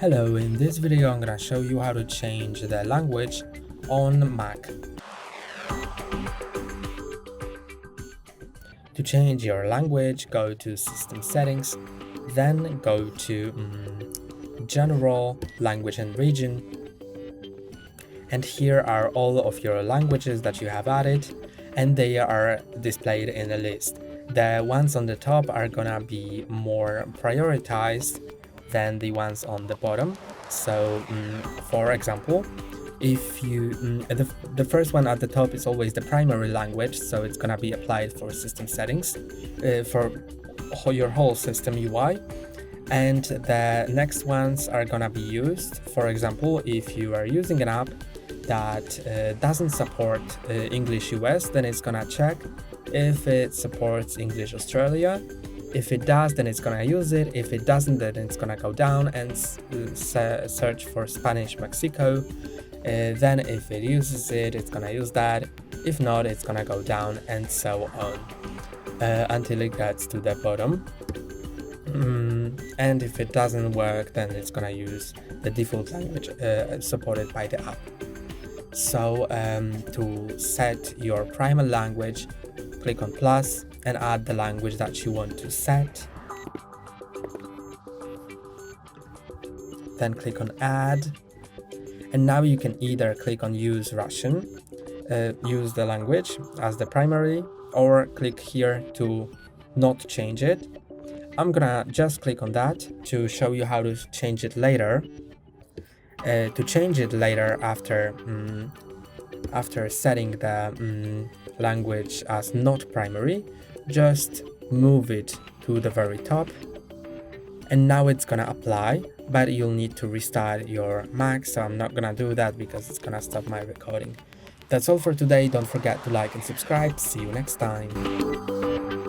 Hello, in this video I'm gonna show you how to change the language on Mac. To change your language, go to System Settings, then go to General, Language and Region, and here are all of your languages that you have added, and they are displayed in a list. The ones on the top are gonna be more prioritized than the ones on the bottom. So for example, if you the first one at the top is always the primary language, so it's gonna be applied for system settings for your whole system UI, and the next ones are gonna be used. For example, if you are using an app that doesn't support English US, then it's gonna check if it supports English Australia. If it does, then it's gonna use it. If it doesn't, then it's gonna go down and search for Spanish Mexico. Then if it uses it, it's gonna use that. If not, it's gonna go down, and so on until it gets to the bottom. And if it doesn't work, then it's gonna use the default language supported by the app. So to set your primary language, click on plus and add the language that you want to set. Then click on add, and now you can either click on use Russian, use the language as the primary, or click here to not change it. I'm gonna just click on that to show you how to change it later. To change it later after setting the language as not primary, just move it to the very top, and now it's gonna apply, but you'll need to restart your Mac, so I'm not gonna do that because it's gonna stop my recording. That's all for today. Don't forget to like and subscribe. See you next time.